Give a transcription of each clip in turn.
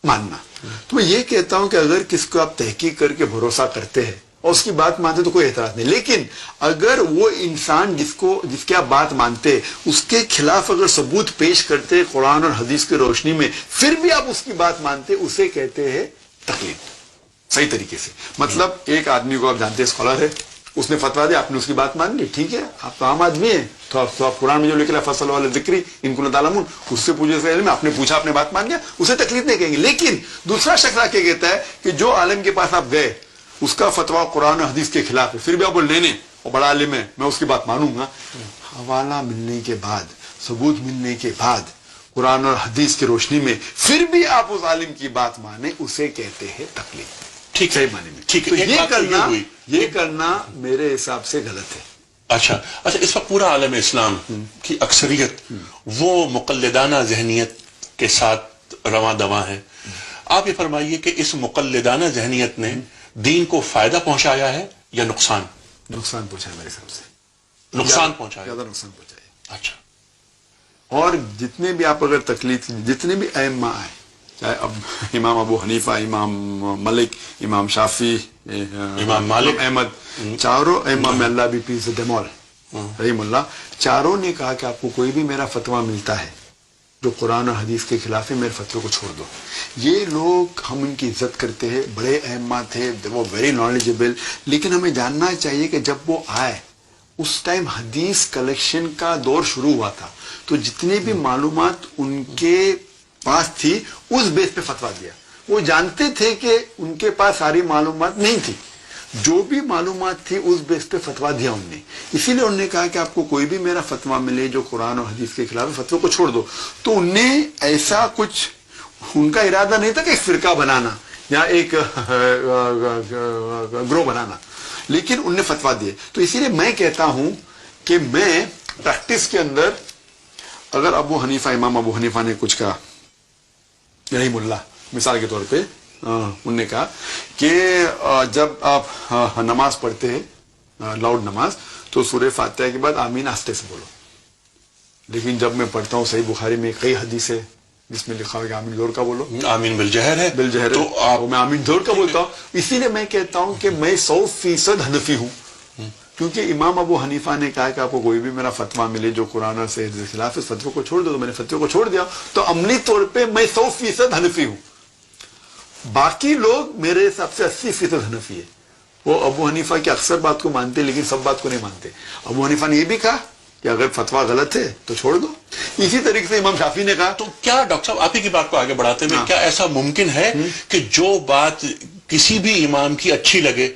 ماننا. تو میں یہ کہتا ہوں کہ اگر کس کو آپ تحقیق کر کے بھروسہ کرتے ہیں اور اس کی بات مانتے تو کوئی اعتراض نہیں, لیکن اگر وہ انسان جس کی آپ بات مانتے اس کے خلاف اگر ثبوت پیش کرتے قرآن اور حدیث کی روشنی میں, پھر بھی آپ اس کی بات مانتے, اسے کہتے ہیں تقلید. صحیح طریقے سے مطلب ایک آدمی کو آپ جانتے ہیں اسکالر ہے, اس نے فتوا دیا, آپ نے اس کی بات مان لی, ٹھیک ہے آپ تو عام آدمی ہیں, تو آپ قرآن میں جو لکھ رہا ہے فصل والے ذکری ان کو تعلمون, اس سے پوچھے سے علم, آپ نے پوچھا آپ نے بات مان لیا, اسے تقلید نہیں کہیں گے. لیکن دوسرا شخص آ کے کہتا ہے کہ جو عالم کے پاس آپ گئے اس کا فتوا قرآن و حدیث کے خلاف ہے, پھر بھی آپ بول لینے اور بڑا عالم ہے میں اس کی بات مانوں گا, حوالہ ملنے کے بعد ثبوت ملنے کے بعد قرآن اور حدیث کی روشنی میں پھر بھی آپ اس عالم کی بات مانیں, اسے کہتے ہیں تقلید. ٹھیک صحیح معنی میں. ٹھیک ہے, یہ کرنا میرے حساب سے غلط ہے. اچھا اس وقت پورا عالم اسلام کی اکثریت وہ مقلدانہ ذہنیت کے ساتھ رواں دواں ہے. آپ یہ فرمائیے کہ اس مقلدانہ ذہنیت نے دین کو فائدہ پہنچایا ہے یا نقصان؟ نقصان پہنچایا میرے حساب سے, نقصان پہنچایا, زیادہ نقصان پہنچایا. اچھا, اور جتنے بھی آپ اگر تقلید جتنے بھی ائمہ آئے, چاہے اب امام ابو حنیفہ, امام ملک, امام شافعی, امام مالک, احمد, چاروں ائمہ میں اللہ بھی پیس دم آل رحیم اللہ, چاروں نے کہا کہ آپ کو کوئی بھی میرا فتویٰ ملتا ہے جو قرآن اور حدیث کے خلاف ہے, میرے فتوے کو چھوڑ دو. یہ لوگ ہم ان کی عزت کرتے ہیں, بڑے ائمہ تھے, وہ ویری نالجبل, لیکن ہمیں جاننا چاہیے کہ جب وہ آئے اس ٹائم حدیث کلیکشن کا دور شروع ہوا تھا, تو جتنے بھی معلومات ان کے پاس تھی اس بیس پہ فتویٰ دیا. وہ جانتے تھے کہ ان کے پاس ساری معلومات نہیں تھی, جو بھی معلومات تھی اس بیس پہ فتویٰ دیا انہوں نے. اسی لیے انہوں نے کہا کہ آپ کو کوئی بھی میرا فتویٰ ملے جو قرآن اور حدیث کے خلاف فتوے کو چھوڑ دو. تو انہوں نے ایسا کچھ, ان کا ارادہ نہیں تھا کہ ایک فرقہ بنانا یا ایک گروہ بنانا, لیکن انہوں نے فتویٰ دیے. تو اسی لیے میں کہتا ہوں کہ میں پریکٹس کے اندر اگر ابو حنیفہ, امام ابو حنیفہ نے کچھ کہا رحیم اللہ, مثال کے طور پہ انہوں نے کہا کہ جب آپ نماز پڑھتے ہیں لاؤڈ نماز تو سورہ فاتحہ کے بعد آمین آہستہ سے بولو, لیکن جب میں پڑھتا ہوں صحیح بخاری میں کئی حدیث ہے جس میں لکھا ہوا کہ آمین زور کا بولو, آمین بالجہر ہے, بالجہر, تو میں آمین زور کا بولتا ہوں. اسی لیے میں کہتا ہوں کہ میں 100% حنفی ہوں, کیونکہ امام ابو حنیفہ نے کہا کہ آپ کو کوئی بھی میرا فتویٰ ملے جو قرآن اور حدیث کے خلاف ہے, اس فتوے کو چھوڑ دو. تو میں نے فتوے کو چھوڑ دیا, تو عملی طور پہ میں 100% حنفی ہوں. باقی لوگ میرے حساب سے 80% حنفی ہے. وہ ابو حنیفہ کی اکثر بات کو مانتے لیکن سب بات کو نہیں مانتے. ابو حنیفہ نے یہ بھی کہا کہ اگر فتویٰ غلط ہے تو چھوڑ دو. اسی طریقے سے امام شافعی نے کہا. تو کیا ڈاکٹر صاحب آپ ہی کی بات کو آگے بڑھاتے ہوئے کیا ایسا ممکن ہے کہ جو بات کسی بھی امام کی اچھی لگے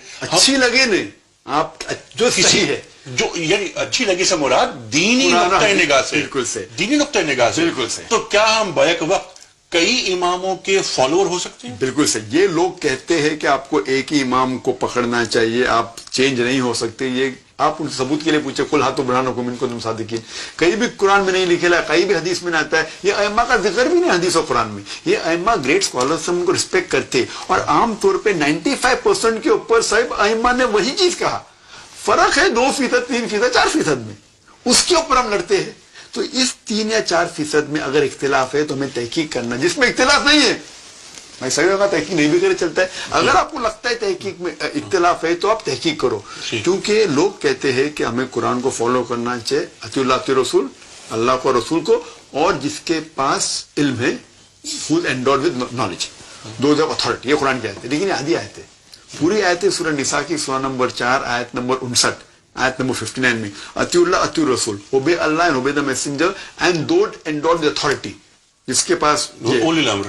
نہیں, آپ جو صحیح ہے, جو یعنی اچھی لگی سے مراد دینی نقطہ نگاہ سے, بالکل سے دینی نقطہ نگاہ سے, بالکل سے, تو کیا ہم بیک وقت کئی اماموں کے فالوور ہو سکتے ہیں؟ بالکل سے. یہ لوگ کہتے ہیں کہ آپ کو ایک ہی امام کو پکڑنا چاہیے, آپ چینج نہیں ہو سکتے. یہ آپ ان ثبوت کے لیے پوچھے کل ہاتھوں برہانوں کو من کو تم صادقین, کہیں بھی قرآن میں نہیں لکھا ہے, کہیں بھی حدیث میں نہیں آتا ہے. یہ ائمہ کا ذکر بھی نہیں حدیث و قرآن میں. یہ ائمہ گریٹ اسکالرس سے ان کو رسپیکٹ کرتے, اور عام طور پہ 95% کے اوپر صاحب ائمہ نے وہی چیز کہا. فرق ہے 2%, 3%, 4% میں, اس کے اوپر ہم لڑتے ہیں. تو اس 3 یا 4% میں اگر اختلاف ہے تو ہمیں تحقیق کرنا, جس میں اختلاف نہیں ہے میں صحیح ہوگا تحقیق نہیں بھی کرے چلتا ہے. اگر آپ کو لگتا ہے تحقیق میں اختلاف ہے تو آپ تحقیق کرو, کیونکہ لوگ کہتے ہیں کہ ہمیں قرآن کو فالو کرنا چاہیے, اطیع اللہ اطیع رسول, اللہ کو رسول کو, اور جس کے پاس علم ہے full endowed with knowledge, those of authority. یہ قرآن کی آیت ہے, لیکن یہ آدھی آیت ہے. پوری آیت ہے سورہ نساء کی سورہ نمبر 4 آیت نمبر 59, آیت نمبر 59 میں اطیع اللہ اطیع رسول, obey Allah and obey the messenger and don't endowed the authority, جس کے پاس اولی الامر.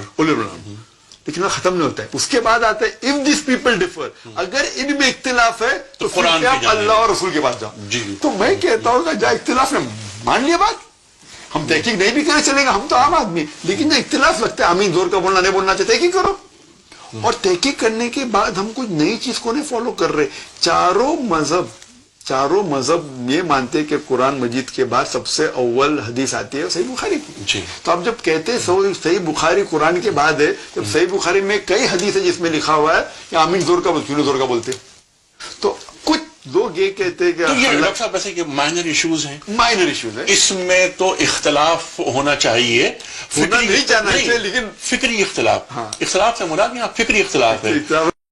لیکن وہ ختم نہیں ہوتا ہے. اس کے بعد آتا ہے اف دس پیپل ڈفر, اگر ان میں اختلاف ہے تو پھر آپ اللہ اور رسول کے پاس جاؤ. تو میں کہتا ہوں کہ جہاں اختلاف نے مان لیا بات, ہم تحقیق نہیں بھی کرے چلے گا, ہم تو عام آدمی, لیکن جہاں اختلاف لگتا ہے آمین زور کا بولنا نہیں بولنا چاہیے, تحقیق کرو. اور تحقیق کرنے کے بعد ہم کچھ نئی چیز کو نہیں فالو کر رہے. چاروں مذہب یہ مانتے کہ قرآن مجید کے بعد سب سے اول حدیث آتی ہے صحیح بخاری کی. تو آپ جب کہتے ہیں صحیح بخاری قرآن کے بعد ہے, جب صحیح بخاری میں کئی حدیث ہے جس میں لکھا ہوا ہے کہ آمین زور کا زور کا بولتے, تو کچھ لوگ یہ کہتے ہیں تو یہ کہ ڈاکٹر صاحب ویسے کہ مائنر ایشوز ہیں، مائنر ایشوز ہے، اس میں تو اختلاف ہونا چاہیے، ہونا نہیں چاہنا چاہیے، لیکن فکری اختلاف، ہاں، اختلاف سے مراد یہاں فکری اختلاف ہے، اختلاف